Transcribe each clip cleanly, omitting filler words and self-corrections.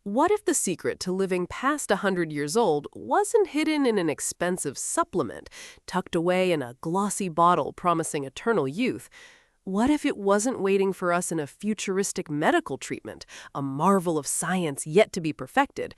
What if the secret to living past 100 years old wasn't hidden in an expensive supplement, tucked away in a glossy bottle promising eternal youth? What if it wasn't waiting for us in a futuristic medical treatment, a marvel of science yet to be perfected?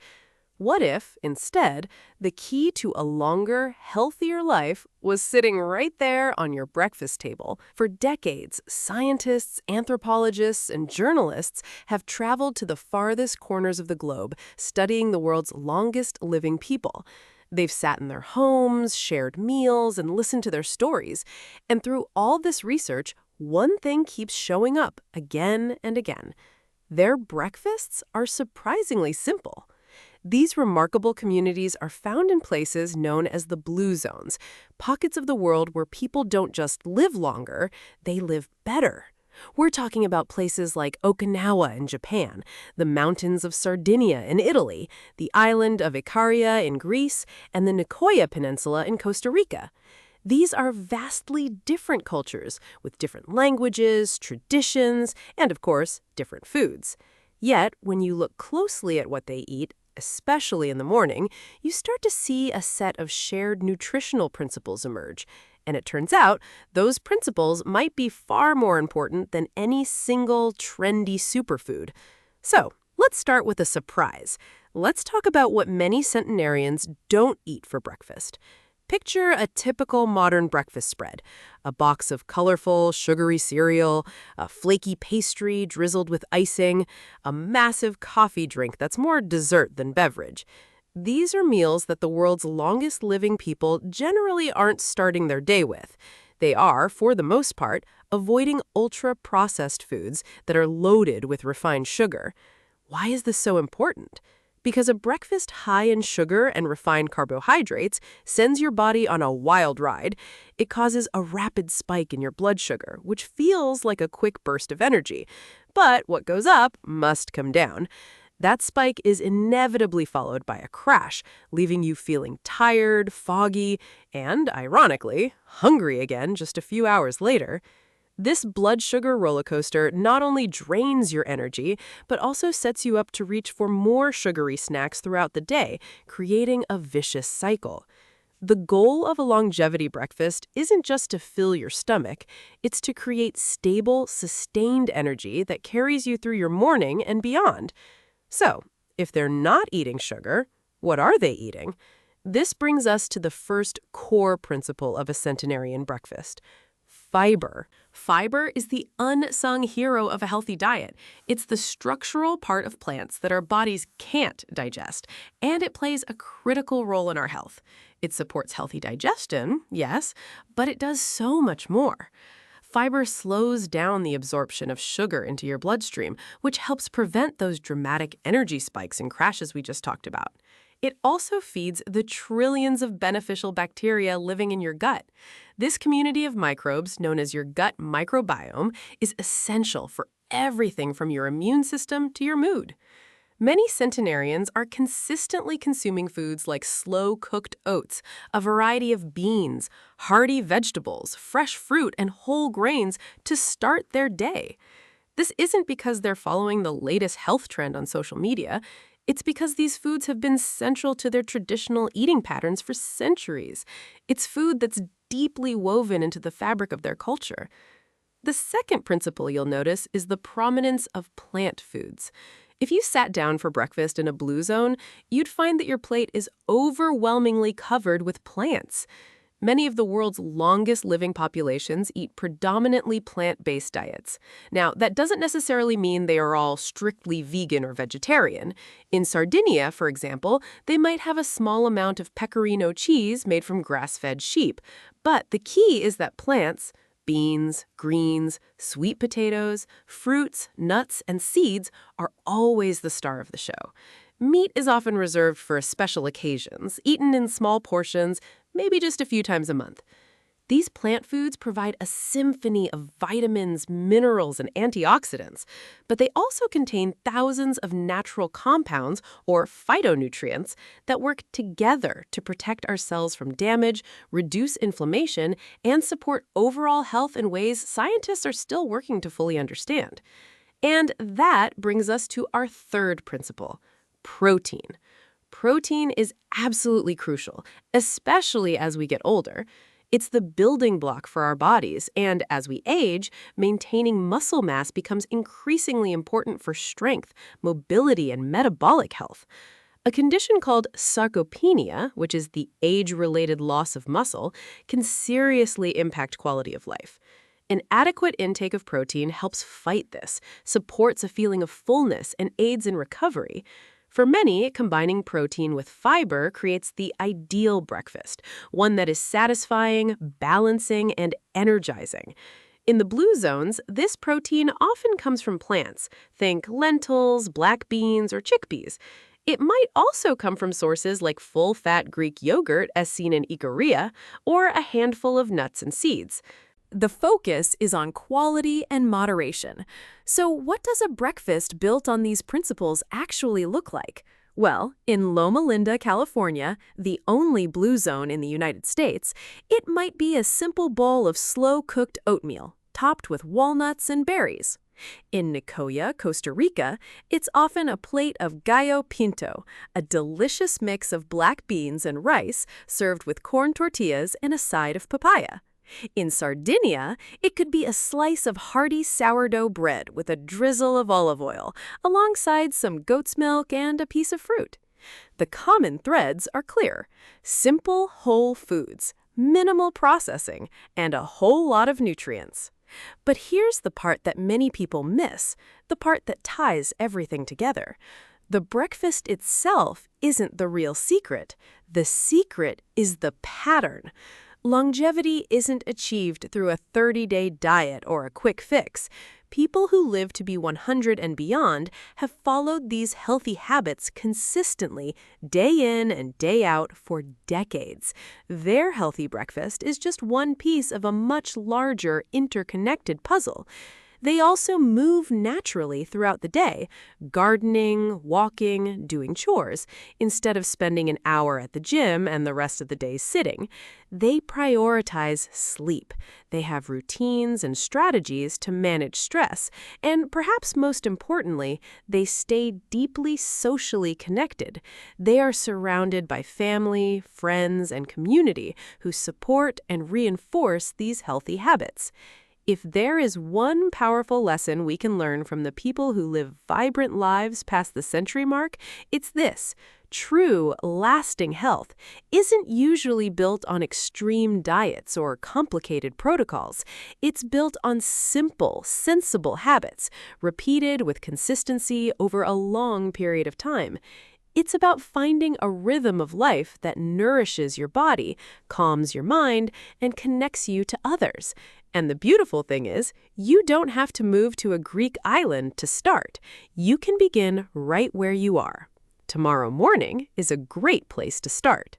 What if, instead, the key to a longer, healthier life was sitting right there on your breakfast table? For decades, scientists, anthropologists, and journalists have traveled to the farthest corners of the globe, studying the world's longest living people. They've sat in their homes, shared meals, and listened to their stories. And through all this research, one thing keeps showing up again and again. Their breakfasts are surprisingly simple. These remarkable communities are found in places known as the blue zones, pockets of the world where people don't just live longer, they live better. We're talking about places like Okinawa in Japan, the mountains of Sardinia in Italy, the island of Icaria in Greece, and the Nicoya Peninsula in Costa Rica. These are vastly different cultures with different languages, traditions, and of course, different foods. Yet, when you look closely at what they eat, especially in the morning, you start to see a set of shared nutritional principles emerge. And it turns out those principles might be far more important than any single trendy superfood. So, let's start with a surprise. Let's talk about what many centenarians don't eat for breakfast. Picture a typical modern breakfast spread. A box of colorful, sugary cereal, a flaky pastry drizzled with icing, a massive coffee drink that's more dessert than beverage. These are meals that the world's longest living people generally aren't starting their day with. They are, for the most part, avoiding ultra-processed foods that are loaded with refined sugar. Why is this so important? Because a breakfast high in sugar and refined carbohydrates sends your body on a wild ride. It causes a rapid spike in your blood sugar, which feels like a quick burst of energy. But what goes up must come down. That spike is inevitably followed by a crash, leaving you feeling tired, foggy, and, ironically, hungry again just a few hours later. This blood sugar roller coaster not only drains your energy, but also sets you up to reach for more sugary snacks throughout the day, creating a vicious cycle. The goal of a longevity breakfast isn't just to fill your stomach, it's to create stable, sustained energy that carries you through your morning and beyond. So, if they're not eating sugar, what are they eating? This brings us to the first core principle of a centenarian breakfast: fiber. Fiber is the unsung hero of a healthy diet. It's the structural part of plants that our bodies can't digest, and it plays a critical role in our health. It supports healthy digestion, yes, but it does so much more. Fiber slows down the absorption of sugar into your bloodstream, which helps prevent those dramatic energy spikes and crashes we just talked about. It also feeds the trillions of beneficial bacteria living in your gut. This community of microbes, known as your gut microbiome, is essential for everything from your immune system to your mood. Many centenarians are consistently consuming foods like slow-cooked oats, a variety of beans, hearty vegetables, fresh fruit, and whole grains to start their day. This isn't because they're following the latest health trend on social media. It's because these foods have been central to their traditional eating patterns for centuries. It's food that's deeply woven into the fabric of their culture. The second principle you'll notice is the prominence of plant foods. If you sat down for breakfast in a blue zone, you'd find that your plate is overwhelmingly covered with plants. Many of the world's longest living populations eat predominantly plant-based diets. Now, that doesn't necessarily mean they are all strictly vegan or vegetarian. In Sardinia, for example, they might have a small amount of pecorino cheese made from grass-fed sheep. But the key is that plants, beans, greens, sweet potatoes, fruits, nuts, and seeds are always the star of the show. Meat is often reserved for special occasions, eaten in small portions, maybe just a few times a month. These plant foods provide a symphony of vitamins, minerals, and antioxidants, but they also contain thousands of natural compounds, or phytonutrients, that work together to protect our cells from damage, reduce inflammation, and support overall health in ways scientists are still working to fully understand. And that brings us to our third principle: Protein. Protein is absolutely crucial, especially as we get older. It's the building block for our bodies, and as we age, maintaining muscle mass becomes increasingly important for strength, mobility, and metabolic health. A condition called sarcopenia, which is the age-related loss of muscle, can seriously impact quality of life. An adequate intake of protein helps fight this, supports a feeling of fullness, and aids in recovery. For many, combining protein with fiber creates the ideal breakfast, one that is satisfying, balancing, and energizing. In the blue zones, this protein often comes from plants. Think lentils, black beans, or chickpeas. It might also come from sources like full-fat Greek yogurt, as seen in Ikaria, or a handful of nuts and seeds. The focus is on quality and moderation. So what does a breakfast built on these principles actually look like? Well, in Loma Linda, California, the only blue zone in the United States, it might be a simple bowl of slow-cooked oatmeal, topped with walnuts and berries. In Nicoya, Costa Rica, it's often a plate of gallo pinto, a delicious mix of black beans and rice served with corn tortillas and a side of papaya. In Sardinia, it could be a slice of hearty sourdough bread with a drizzle of olive oil, alongside some goat's milk and a piece of fruit. The common threads are clear: simple, whole foods, minimal processing, and a whole lot of nutrients. But here's the part that many people miss, the part that ties everything together. The breakfast itself isn't the real secret. The secret is the pattern. Longevity isn't achieved through a 30-day diet or a quick fix. People who live to be 100 and beyond have followed these healthy habits consistently, day in and day out, for decades. Their healthy breakfast is just one piece of a much larger, interconnected puzzle. They also move naturally throughout the day, gardening, walking, doing chores, instead of spending an hour at the gym and the rest of the day sitting. They prioritize sleep. They have routines and strategies to manage stress, and perhaps most importantly, they stay deeply socially connected. They are surrounded by family, friends, and community who support and reinforce these healthy habits. If there is one powerful lesson we can learn from the people who live vibrant lives past the century mark, it's this: true, lasting health isn't usually built on extreme diets or complicated protocols. It's built on simple, sensible habits, repeated with consistency over a long period of time. It's about finding a rhythm of life that nourishes your body, calms your mind, and connects you to others. And the beautiful thing is, you don't have to move to a Greek island to start. You can begin right where you are. Tomorrow morning is a great place to start.